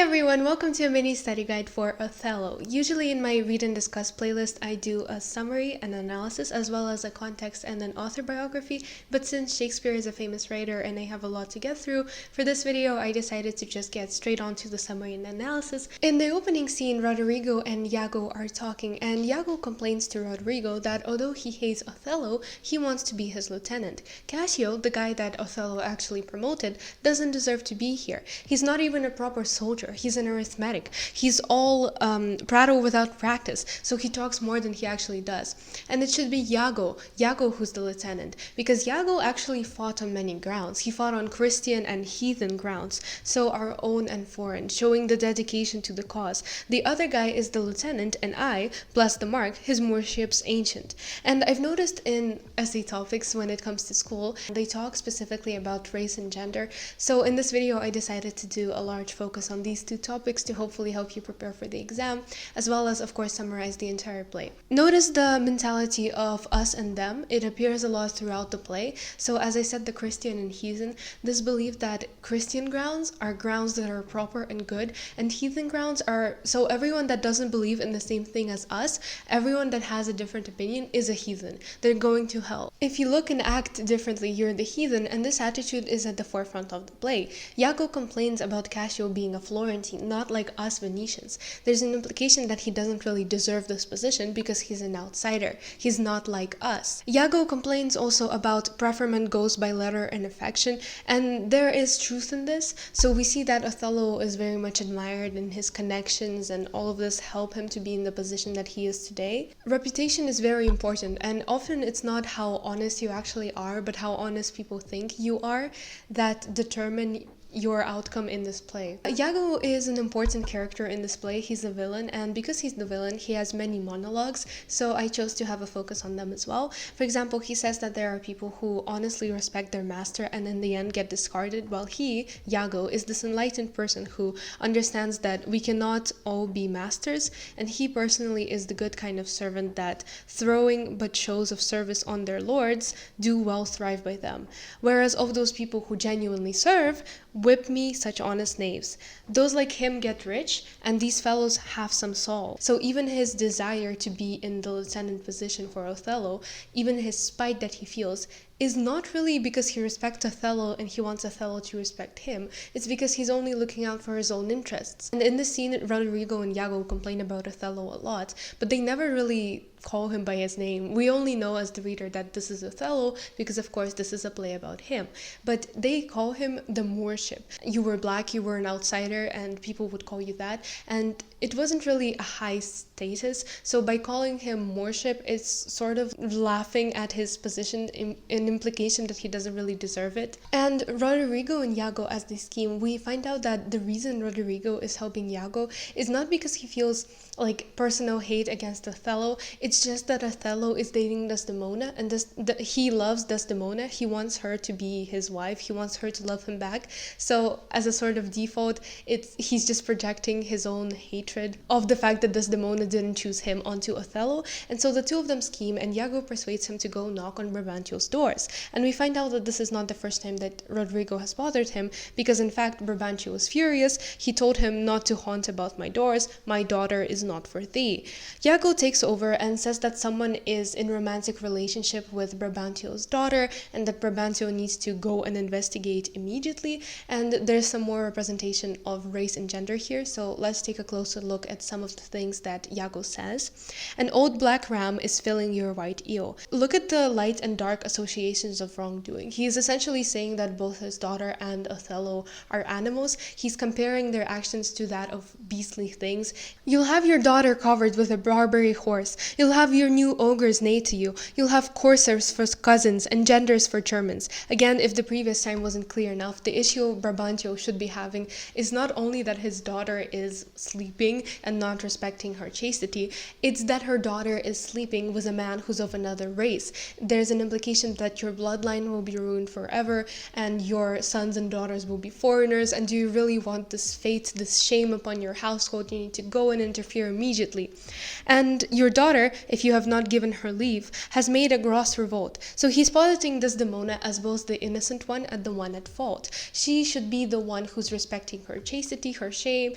everyone, welcome to a mini study guide for Othello. Usually in my read and discuss playlist, I do a summary, an analysis, as well as a context and an author biography, but since Shakespeare is a famous writer and I have a lot to get through, for this video I decided to just get straight on to the summary and analysis. In the opening scene, Roderigo and Iago are talking, and Iago complains to Roderigo that although he hates Othello, he wants to be his lieutenant. Cassio, the guy that Othello actually promoted, doesn't deserve to be here. He's not even a proper soldier. He's an arithmetic. He's all prattle without practice, so he talks more than he actually does. And it should be Iago who's the lieutenant, because Iago actually fought on many grounds. He fought on Christian and heathen grounds, so our own and foreign, showing the dedication to the cause. The other guy is the lieutenant, and I, bless the mark, his worship's ancient. And I've noticed in essay topics when it comes to school, they talk specifically about race and gender, so in this video I decided to do a large focus on these two topics to hopefully help you prepare for the exam, as well as, of course, summarize the entire play. Notice the mentality of us and them. It appears a lot throughout the play. So as I said, the Christian and heathen, this belief that Christian grounds are grounds that are proper and good, and heathen grounds are, so everyone that doesn't believe in the same thing as us, everyone that has a different opinion is a heathen. They're going to hell. If you look and act differently, you're the heathen, and this attitude is at the forefront of the play. Iago complains about Cassio being a Florentine, not like us Venetians. There's an implication that he doesn't really deserve this position because he's an outsider. He's not like us. Iago complains also about preferment goes by letter and affection, and there is truth in this. So we see that Othello is very much admired, and his connections and all of this help him to be in the position that he is today. Reputation is very important, and often it's not how honest you actually are, but how honest people think you are that determine your outcome in this play. Iago is an important character in this play. He's the villain, and because he's the villain, he has many monologues, so I chose to have a focus on them as well. For example, he says that there are people who honestly respect their master and in the end get discarded, while he, Iago, is this enlightened person who understands that we cannot all be masters, and he personally is the good kind of servant that, throwing but shows of service on their lords, do well thrive by them. Whereas of those people who genuinely serve, whip me such honest knaves. Those like him get rich, and these fellows have some soul. So even his desire to be in the lieutenant position for Othello, even his spite that he feels, is not really because he respects Othello and he wants Othello to respect him. It's because he's only looking out for his own interests. And in this scene, Roderigo and Iago complain about Othello a lot, but they never really call him by his name. We only know as the reader that this is Othello because, of course, this is a play about him. But they call him the Moorship. You were black, you were an outsider, and people would call you that. And it wasn't really a high status, so by calling him Moorship, it's sort of laughing at his position in implication that he doesn't really deserve it. And Roderigo and Iago, as they scheme, we find out that the reason Roderigo is helping Iago is not because he feels like personal hate against Othello. It's just that Othello is dating Desdemona, and he loves Desdemona. He wants her to be his wife. He wants her to love him back. So as a sort of default, he's just projecting his own hatred of the fact that Desdemona didn't choose him onto Othello. And so the two of them scheme, and Iago persuades him to go knock on Brabantio's doors. And we find out that this is not the first time that Roderigo has bothered him, because in fact Brabantio was furious. He told him not to haunt about my doors. My daughter is not for thee. Iago takes over and says that someone is in romantic relationship with Brabantio's daughter, and that Brabantio needs to go and investigate immediately. And there's some more representation of race and gender here, so let's take a closer look at some of the things that Iago says. An old black ram is filling your white eel. Look at the light and dark associations of wrongdoing. He is essentially saying that both his daughter and Othello are animals. He's comparing their actions to that of beastly things. You'll have your daughter covered with a Barbary horse. You'll have your new ogres neigh to you. You'll have coursers for cousins and genders for Germans. Again, if the previous time wasn't clear enough, the issue Brabantio should be having is not only that his daughter is sleeping and not respecting her chastity, it's that her daughter is sleeping with a man who's of another race. There's an implication that that your bloodline will be ruined forever and your sons and daughters will be foreigners, and do you really want this fate, this shame upon your household? You need to go and interfere immediately. And your daughter, if you have not given her leave, has made a gross revolt. So he's positing Desdemona as both the innocent one and the one at fault. She should be the one who's respecting her chastity, her shame.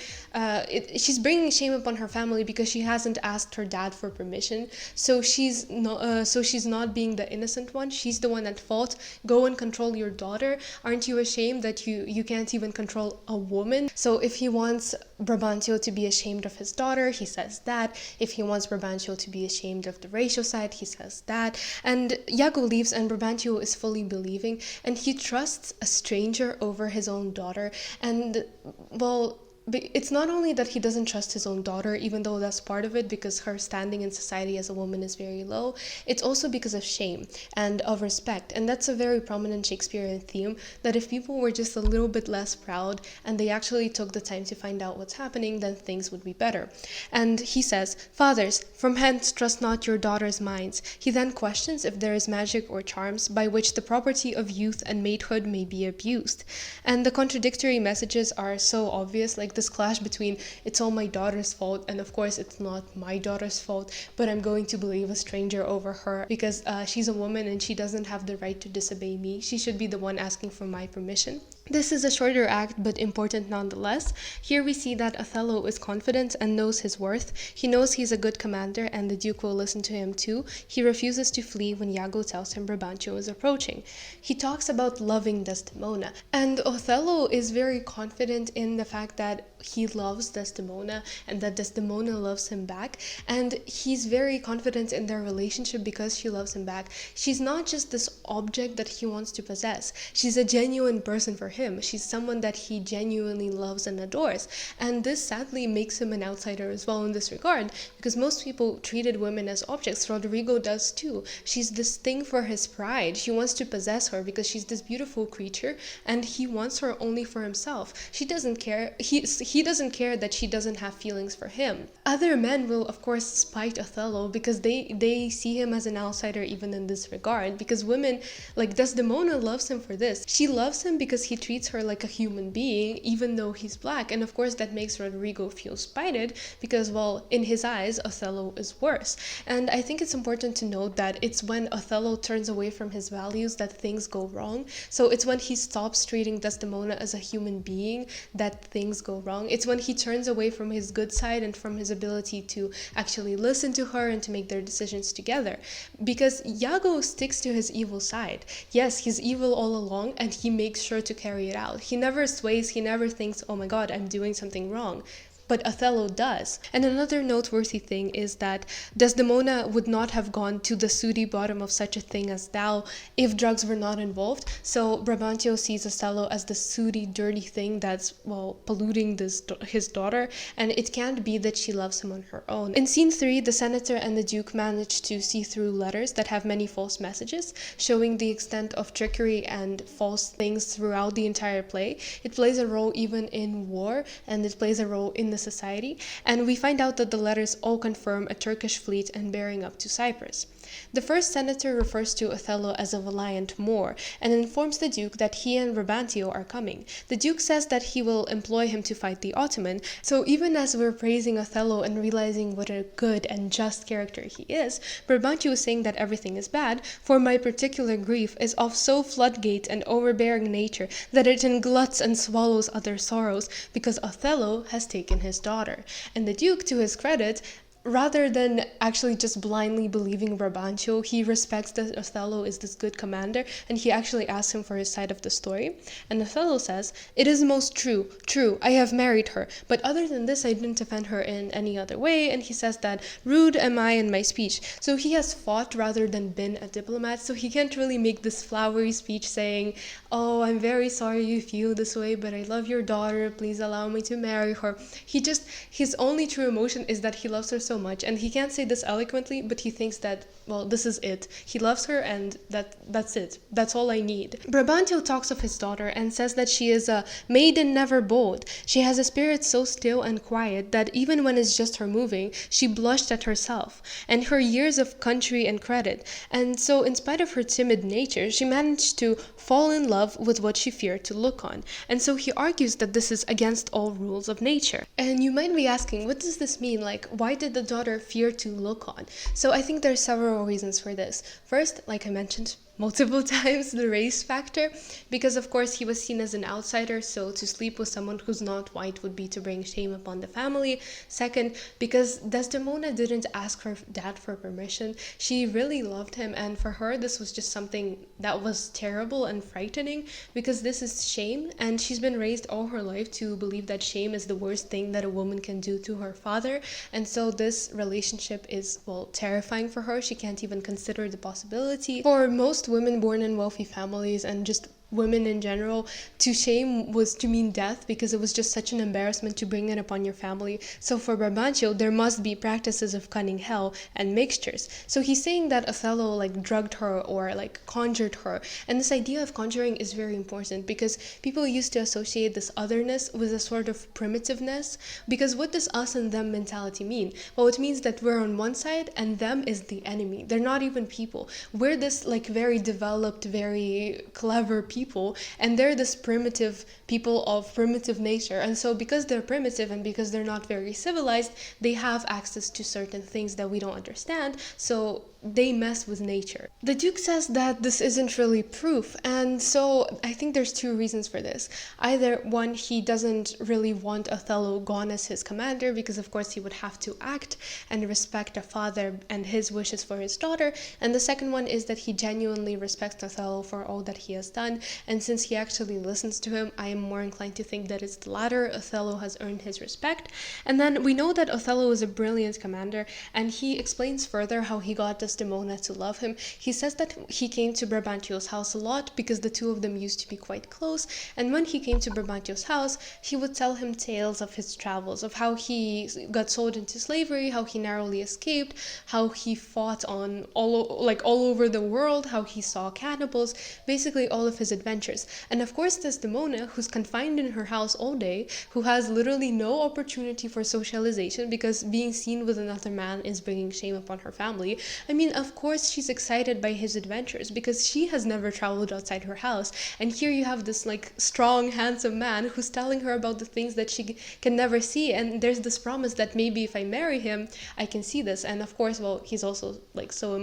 She's bringing shame upon her family because she hasn't asked her dad for permission. So she's not being the innocent one. She's the one at fault. Go and control your daughter. Aren't you ashamed that you can't even control a woman? So if he wants Brabantio to be ashamed of his daughter, he says that. If he wants Brabantio to be ashamed of the regicide, he says that. And Iago leaves and Brabantio is fully believing, and he trusts a stranger over his own daughter. And well, it's not only that he doesn't trust his own daughter, even though that's part of it because her standing in society as a woman is very low. It's also because of shame and of respect. And that's a very prominent Shakespearean theme, that if people were just a little bit less proud and they actually took the time to find out what's happening, then things would be better. And he says, "Fathers, from hence trust not your daughters' minds." He then questions if there is magic or charms by which the property of youth and maidhood may be abused. And the contradictory messages are so obvious, like this clash between it's all my daughter's fault and of course it's not my daughter's fault, but I'm going to believe a stranger over her because she's a woman and she doesn't have the right to disobey me. She should be the one asking for my permission. This is a shorter act, but important nonetheless. Here we see that Othello is confident and knows his worth. He knows he's a good commander and the Duke will listen to him too. He refuses to flee when Iago tells him Brabantio is approaching. He talks about loving Desdemona, and Othello is very confident in the fact that he loves Desdemona and that Desdemona loves him back, and he's very confident in their relationship because she loves him back. She's not just this object that he wants to possess. She's a genuine person for him. She's someone that he genuinely loves and adores, and this sadly makes him an outsider as well in this regard, because most people treated women as objects. Roderigo does too. She's this thing for his pride. He wants to possess her because she's this beautiful creature and he wants her only for himself. She doesn't care. He doesn't care that she doesn't have feelings for him. Other men will of course spite Othello because they see him as an outsider even in this regard, because women, like Desdemona, loves him for this. She loves him because he treats her like a human being even though he's black, and of course that makes Roderigo feel spited because, well, in his eyes Othello is worse. And I think it's important to note that it's when Othello turns away from his values that things go wrong. So it's when he stops treating Desdemona as a human being that things go wrong. It's when he turns away from his good side and from his ability to actually listen to her and to make their decisions together. Because Iago sticks to his evil side. Yes, he's evil all along and he makes sure to carry it out. He never sways, he never thinks, oh my god, I'm doing something wrong. But Othello does. And another noteworthy thing is that Desdemona would not have gone to the sooty bottom of such a thing as thou if drugs were not involved. So Brabantio sees Othello as the sooty, dirty thing that's, well, polluting his daughter, and it can't be that she loves him on her own. In scene 3, the senator and the duke manage to see through letters that have many false messages, showing the extent of trickery and false things throughout the entire play. It plays a role even in war, and it plays a role in the society, and we find out that the letters all confirm a Turkish fleet and bearing up to Cyprus. The first senator refers to Othello as a valiant Moor and informs the Duke that he and Brabantio are coming. The Duke says that he will employ him to fight the Ottoman, so even as we're praising Othello and realizing what a good and just character he is, Brabantio is saying that everything is bad, for my particular grief is of so floodgate and overbearing nature that it engluts and swallows other sorrows, because Othello has taken his daughter. And the Duke, to his credit, rather than actually just blindly believing Brabantio, he respects that Othello is this good commander, and he actually asks him for his side of the story. And Othello says, "It is most true, I have married her, but other than this I didn't offend her in any other way," and he says that, "Rude am I in my speech." So he has fought rather than been a diplomat, so he can't really make this flowery speech saying, "Oh, I'm very sorry you feel this way, but I love your daughter, please allow me to marry her." His only true emotion is that he loves her so much, and he can't say this eloquently, but he thinks that, well, this is it. He loves her, and that's it. That's all I need. Brabantio talks of his daughter and says that she is a maiden never bold. She has a spirit so still and quiet that even when it's just her moving, she blushed at herself and her years of country and credit. And so, in spite of her timid nature, she managed to fall in love with what she feared to look on. And so he argues that this is against all rules of nature. And you might be asking, what does this mean? Like, why did the daughter fear to look on? So I think there's several reasons for this. First, like I mentioned multiple times, the race factor, because of course he was seen as an outsider, so to sleep with someone who's not white would be to bring shame upon the family. Second, because Desdemona didn't ask her dad for permission. She really loved him, and for her this was just something that was terrible and frightening, because this is shame, and she's been raised all her life to believe that shame is the worst thing that a woman can do to her father. And so this relationship is, well, terrifying for her. She can't even consider the possibility. For most women born in wealthy families, and just women in general, to shame was to mean death, because it was just such an embarrassment to bring it upon your family. So for Brabantio, there must be practices of cunning hell and mixtures. So he's saying that Othello like drugged her or like conjured her. And this idea of conjuring is very important, because people used to associate this otherness with a sort of primitiveness. Because what does us and them mentality mean? Well, it means that we're on one side and them is the enemy. They're not even people. We're this like very developed, very clever people, and they're this primitive people of primitive nature. And so because they're primitive and because they're not very civilized, they have access to certain things that we don't understand, so they mess with nature. The Duke says that this isn't really proof, and so I think there's two reasons for this. Either one, he doesn't really want Othello gone as his commander, because of course he would have to act and respect a father and his wishes for his daughter. And the second one is that he genuinely respects Othello for all that he has done, and since he actually listens to him, I am more inclined to think that it's the latter. Othello has earned his respect. And then we know that Othello is a brilliant commander, and he explains further how he got Desdemona to love him. He says that he came to Brabantio's house a lot because the two of them used to be quite close, and when he came to Brabantio's house, he would tell him tales of his travels, of how he got sold into slavery, how he narrowly escaped, how he fought on all over the world, how he saw cannibals, basically all of his adventures. And of course Desdemona, who's confined in her house all day, who has literally no opportunity for socialization because being seen with another man is bringing shame upon her family. I mean, of course she's excited by his adventures because she has never traveled outside her house, and here you have this like strong, handsome man who's telling her about the things that she can never see, and there's this promise that maybe if I marry him I can see this. And of course, well, he's also like so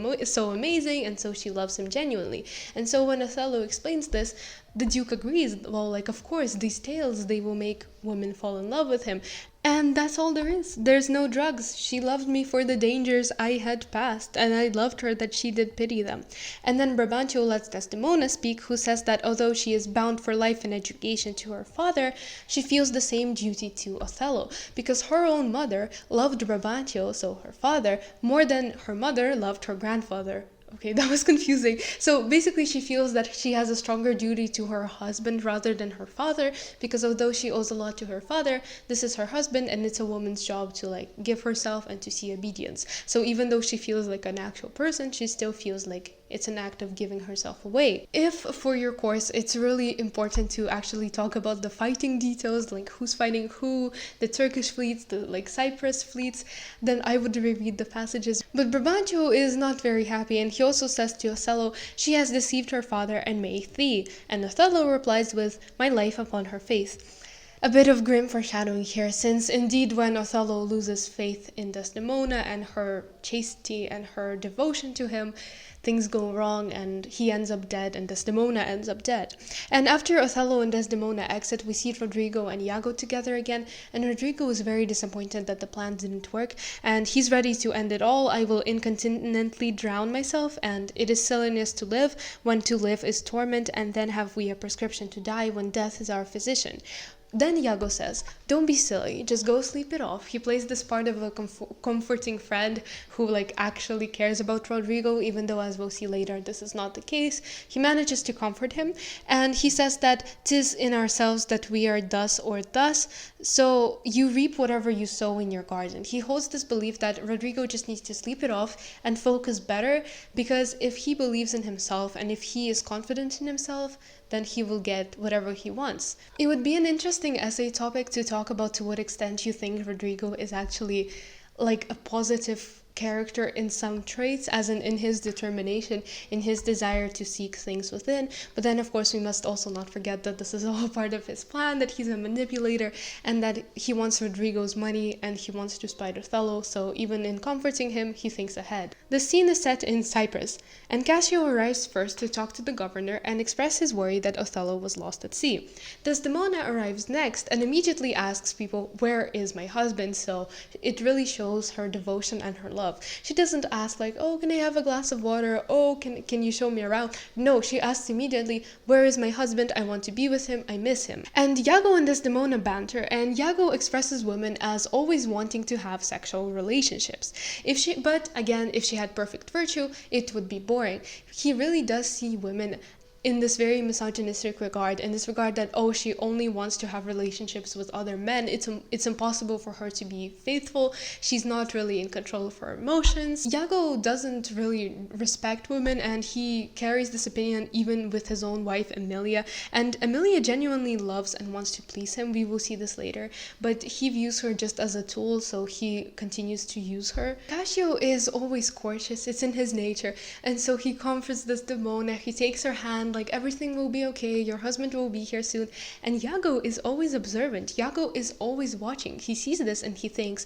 amazing, and so she loves him genuinely. And so when Othello explains this, the Duke agrees. Well, like, of course, these tales, they will make women fall in love with him. And that's all there is. There's no drugs. She loved me for the dangers I had passed, and I loved her that she did pity them. And then Brabantio lets Desdemona speak, who says that although she is bound for life and education to her father, she feels the same duty to Othello, because her own mother loved Brabantio, so her father, more than her mother loved her grandfather. Okay, that was confusing. So basically she feels that she has a stronger duty to her husband rather than her father, because although she owes a lot to her father, this is her husband, and it's a woman's job to like give herself and to see obedience. So even though she feels like an actual person, she still feels like it's an act of giving herself away. If for your course it's really important to actually talk about the fighting details, like who's fighting who, the Turkish fleets, the like Cyprus fleets, then I would reread the passages. But Brabantio is not very happy, and he also says to Othello, she has deceived her father and made thee. And Othello replies with, my life upon her faith. A bit of grim foreshadowing here, since indeed when Othello loses faith in Desdemona and her chastity and her devotion to him, things go wrong and he ends up dead and Desdemona ends up dead. And after Othello and Desdemona exit, we see Roderigo and Iago together again, and Roderigo is very disappointed that the plan didn't work, and he's ready to end it all. I will incontinently drown myself, and it is silliness to live, when to live is torment, and then have we a prescription to die when death is our physician. Then Iago says, don't be silly, just go sleep it off. He plays this part of a comforting friend who like actually cares about Roderigo, even though as we'll see later this is not the case. He manages to comfort him, and he says that 'tis in ourselves that we are thus or thus, so you reap whatever you sow in your garden. He holds this belief that Roderigo just needs to sleep it off and focus better, because if he believes in himself and if he is confident in himself, then he will get whatever he wants. It would be an interesting essay topic to talk about to what extent you think Roderigo is actually like a positive character in some traits, as in his determination, in his desire to seek things within. But then of course we must also not forget that this is all part of his plan, that he's a manipulator, and that he wants Roderigo's money and he wants to spite Othello, so even in comforting him, he thinks ahead. The scene is set in Cyprus, and Cassio arrives first to talk to the governor and express his worry that Othello was lost at sea. Desdemona arrives next and immediately asks people, where is my husband? So it really shows her devotion and her love. She doesn't ask like, oh, can I have a glass of water? Oh, can you show me around? No, she asks immediately, where is my husband? I want to be with him. I miss him. And Iago and Desdemona banter, and Iago expresses women as always wanting to have sexual relationships. But again, if she had perfect virtue, it would be boring. He really does see women in this very misogynistic regard, in this regard that, oh, she only wants to have relationships with other men. It's impossible for her to be faithful. She's not really in control of her emotions. Iago doesn't really respect women, and he carries this opinion even with his own wife, Emilia. And Emilia genuinely loves and wants to please him. We will see this later. But he views her just as a tool, so he continues to use her. Cassio is always courteous. It's in his nature. And so he comforts Desdemona. He takes her hand, like, everything will be okay, your husband will be here soon. And Iago is always observant. Iago is always watching. He sees this and he thinks,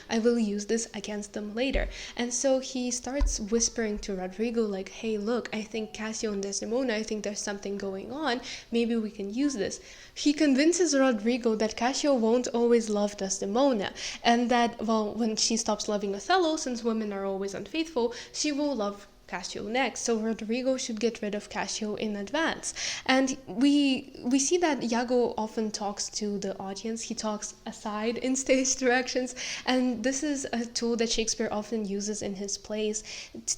I will use this against them later. And so he starts whispering to Roderigo like, hey, look, I think Cassio and Desdemona, I think there's something going on. Maybe we can use this. He convinces Roderigo that Cassio won't always love Desdemona, and that, well, when she stops loving Othello, since women are always unfaithful, she will love Cassio next, so Roderigo should get rid of Cassio in advance. And we see that Iago often talks to the audience. He talks aside in stage directions, and this is a tool that Shakespeare often uses in his plays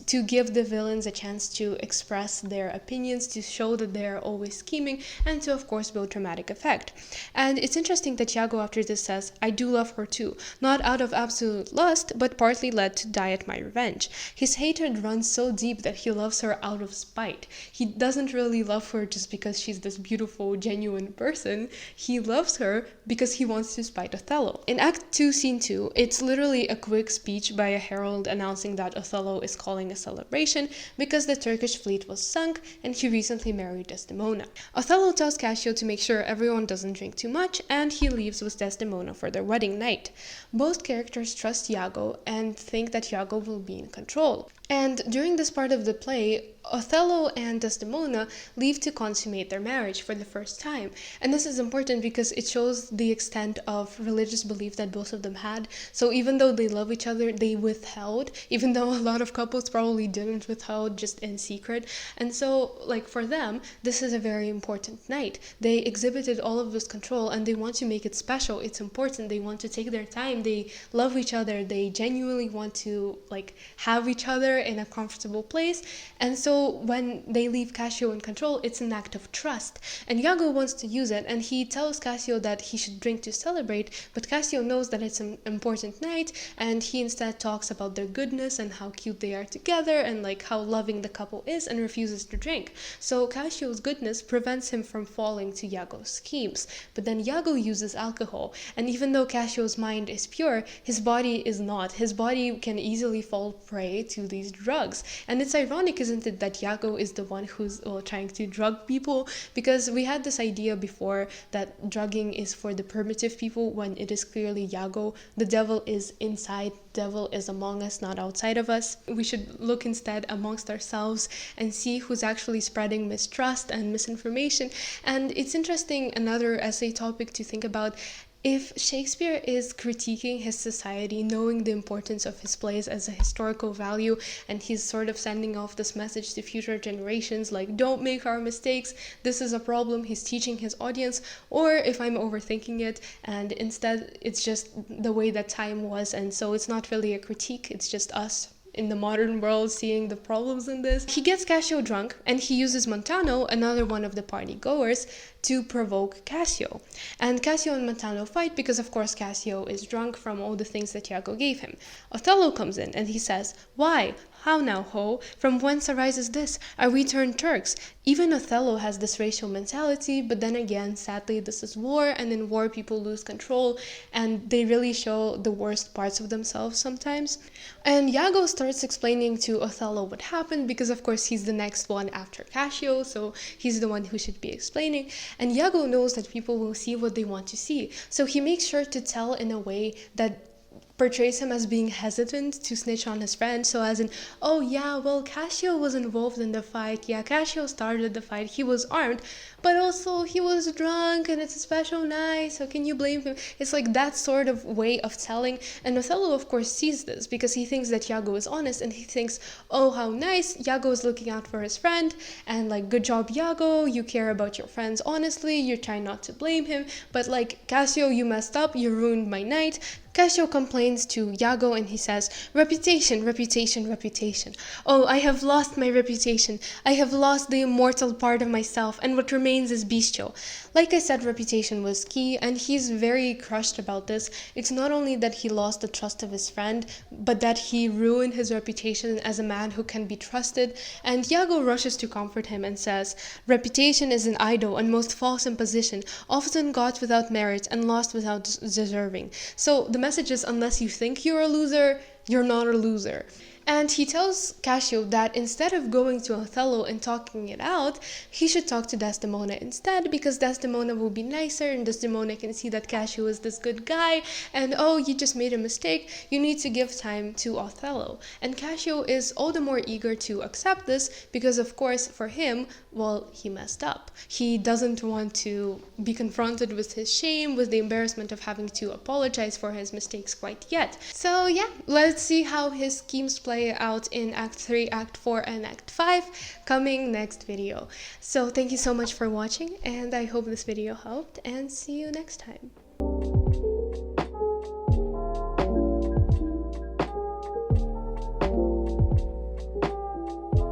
to give the villains a chance to express their opinions, to show that they're always scheming, and to of course build dramatic effect. And it's interesting that Iago after this says, I do love her too, not out of absolute lust, but partly led to die at my revenge. His hatred runs so deep that he loves her out of spite. He doesn't really love her just because she's this beautiful, genuine person. He loves her because he wants to spite Othello. In Act 2, Scene 2, it's literally a quick speech by a herald announcing that Othello is calling a celebration because the Turkish fleet was sunk and he recently married Desdemona. Othello tells Cassio to make sure everyone doesn't drink too much, and he leaves with Desdemona for their wedding night. Both characters trust Iago and think that Iago will be in control. And during this part of the play, Othello and Desdemona leave to consummate their marriage for the first time. And this is important because it shows the extent of religious belief that both of them had. So even though they love each other, they withheld, even though a lot of couples probably didn't withhold, just in secret. And so, like, for them, this is a very important night. They exhibited all of this control and they want to make it special. It's important. They want to take their time. They love each other. They genuinely want to, like, have each other in a comfortable place. And so when they leave Cassio in control, it's an act of trust. And Iago wants to use it, and he tells Cassio that he should drink to celebrate, but Cassio knows that it's an important night, and he instead talks about their goodness and how cute they are together and like how loving the couple is, and refuses to drink. So Cassio's goodness prevents him from falling to Iago's schemes. But then Iago uses alcohol, and even though Cassio's mind is pure, his body is not. His body can easily fall prey to these drugs. And it's ironic, isn't it, that Iago is the one who's trying to drug people, because we had this idea before that drugging is for the primitive people when it is clearly Iago. The devil is inside, the devil is among us, not outside of us. We should look instead amongst ourselves and see who's actually spreading mistrust and misinformation. And it's interesting, another essay topic to think about. If Shakespeare is critiquing his society, knowing the importance of his plays as a historical value, and he's sort of sending off this message to future generations like, don't make our mistakes, this is a problem, he's teaching his audience, or if I'm overthinking it and instead it's just the way that time was, and so it's not really a critique, it's just us in the modern world seeing the problems in this. He gets Cassio drunk and he uses Montano, another one of the party goers, to provoke Cassio. And Cassio and Montano fight because of course Cassio is drunk from all the things that Iago gave him. Othello comes in and he says, "Why? How now, ho? From whence arises this? Are we turned Turks?" Even Othello has this racial mentality, but then again, sadly, this is war, and in war people lose control, and they really show the worst parts of themselves sometimes. And Iago starts explaining to Othello what happened, because of course he's the next one after Cassio, so he's the one who should be explaining. And Iago knows that people will see what they want to see, so he makes sure to tell in a way that portrays him as being hesitant to snitch on his friend. So as in, oh yeah, well, Cassio was involved in the fight. Yeah, Cassio started the fight. He was armed, but also he was drunk and it's a special night, so can you blame him? It's like that sort of way of telling. And Othello, of course, sees this because he thinks that Iago is honest, and he thinks, oh, how nice, Iago is looking out for his friend, and like, good job, Iago, you care about your friends honestly, you're trying not to blame him, but like, Cassio, you messed up, you ruined my night. Cassio complains to Iago and he says, "Reputation, reputation, reputation. Oh, I have lost my reputation. I have lost the immortal part of myself, and what remains is bestial." Like I said, reputation was key, and he's very crushed about this. It's not only that he lost the trust of his friend, but that he ruined his reputation as a man who can be trusted. And Iago rushes to comfort him and says, "Reputation is an idle and most false imposition, often got without merit and lost without deserving." So the message is, unless you think you're a loser, you're not a loser. And he tells Cassio that instead of going to Othello and talking it out, he should talk to Desdemona instead, because Desdemona will be nicer, and Desdemona can see that Cassio is this good guy, and oh, you just made a mistake, you need to give time to Othello. And Cassio is all the more eager to accept this, because of course for him, well, he messed up. He doesn't want to be confronted with his shame, with the embarrassment of having to apologize for his mistakes quite yet. So yeah, let's see how his schemes play out in Act 3, Act 4, and Act 5 coming next video. So thank you so much for watching, and I hope this video helped, and see you next time.